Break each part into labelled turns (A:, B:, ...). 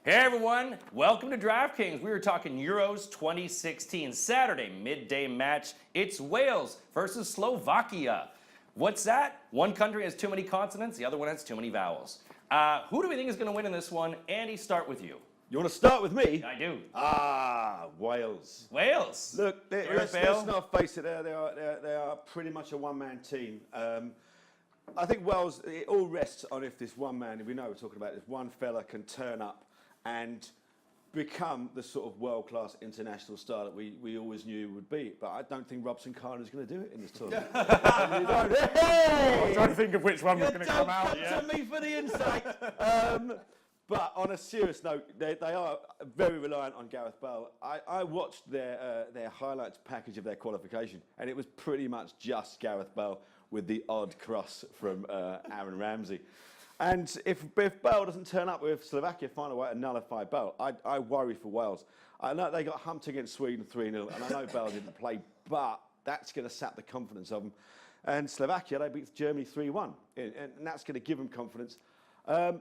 A: Hey everyone, welcome to DraftKings. We were talking Euros 2016, Saturday midday match. It's Wales versus Slovakia. What's that? One country has too many consonants, the other one has too many vowels. Who do we think is going to win in this one? Andy, start with you.
B: You want to start with me?
A: I do.
B: Wales.
A: Wales.
B: Look,
A: Gareth
B: let's
A: Bale.
B: not face it. They are pretty much a one-man team. I think Wales. It all rests on if this one man. We know we're talking about this one fella can turn up and become the sort of world-class international star that we always knew would be. But I don't think Robson Khan is going to do it in this tournament.
C: Hey! I'm trying to think of which one was going to come out.
B: Don't come to me for the insight. But on a serious note, they are very reliant on Gareth Bale. I watched their highlights package of their qualification, and it was pretty much just Gareth Bale with the odd cross from Aaron Ramsey. And if Bale doesn't turn up, if Slovakia find a way to nullify Bale, I worry for Wales. I know they got humped against Sweden 3-0, and I know Bale didn't play, but that's going to sap the confidence of them. And Slovakia, they beat Germany 3-1, and that's going to give them confidence. I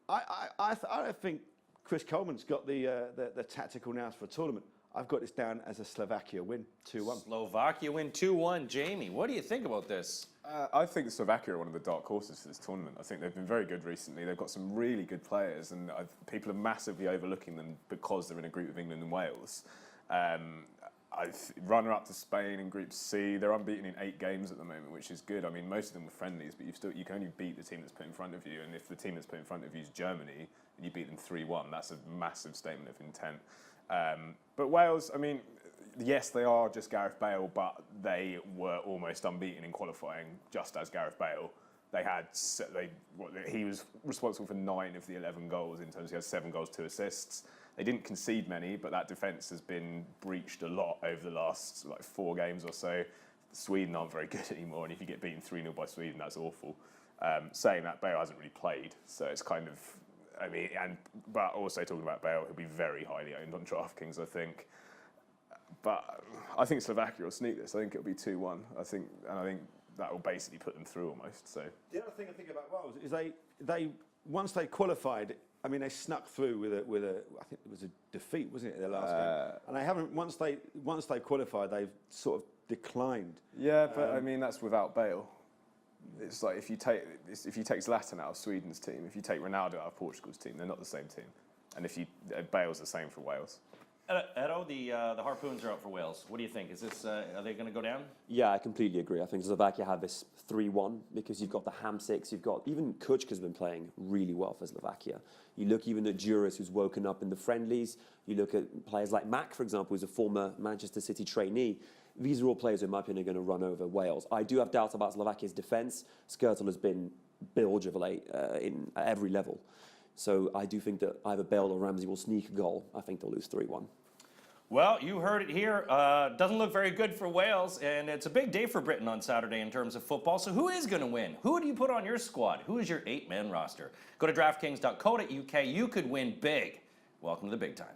B: don't think Chris Coleman's got the tactical nous for a tournament. I've got this down as a Slovakia win, 2-1.
A: Slovakia win 2-1. Jamie, what do you think about this?
C: I think Slovakia are one of the dark horses for this tournament. I think they've been very good recently. They've got some really good players, and people are massively overlooking them because they're in a group of England and Wales. Runner-up to Spain in Group C. They're unbeaten in 8 games at the moment, which is good. I mean, most of them were friendlies, but you can only beat the team that's put in front of you. And if the team that's put in front of you is Germany, and you beat them 3-1, that's a massive statement of intent. But Wales, I mean, yes, they are just Gareth Bale, but they were almost unbeaten in qualifying, just as Gareth Bale. He was responsible for 9 of the 11 goals in terms he had 7 goals, 2 assists. They didn't concede many, but that defence has been breached a lot over the last 4 games or so. Sweden aren't very good anymore, and if you get beaten 3-0 by Sweden, that's awful. Saying that, Bale hasn't really played, so it's kind of, I mean, but also talking about Bale, he'll be very highly owned on DraftKings, I think. But I think Slovakia will sneak this. I think it'll be 2-1. I think that will basically put them through almost. So
B: the other thing I think about Wales is they once they qualified, I mean, they snuck through with a I think it was a defeat, wasn't it, their last game? And they haven't once they qualified, they've sort of declined.
C: Yeah, but I mean that's without Bale. It's like if you take Zlatan out of Sweden's team, if you take Ronaldo out of Portugal's team, they're not the same team. And if Bale's the same for Wales.
A: Edo, the Harpoons are out for Wales. What do you think? Is this are they going to go down?
D: Yeah, I completely agree. I think Slovakia have this 3-1 because you've got the Hamsiks, you've got even Kuchka's been playing really well for Slovakia. You look even at Juris, who's woken up in the friendlies. You look at players like Mack, for example, who's a former Manchester City trainee. These are all players who, in my opinion, are going to run over Wales. I do have doubts about Slovakia's defence. Skrtel has been bilge of late at every level. So I do think that either Bale or Ramsey will sneak a goal. I think they'll lose 3-1.
A: Well, you heard it here. Doesn't look very good for Wales, and it's a big day for Britain on Saturday in terms of football. So who is going to win? Who do you put on your squad? Who is your 8-man roster? Go to DraftKings.co.uk. You could win big. Welcome to the big time.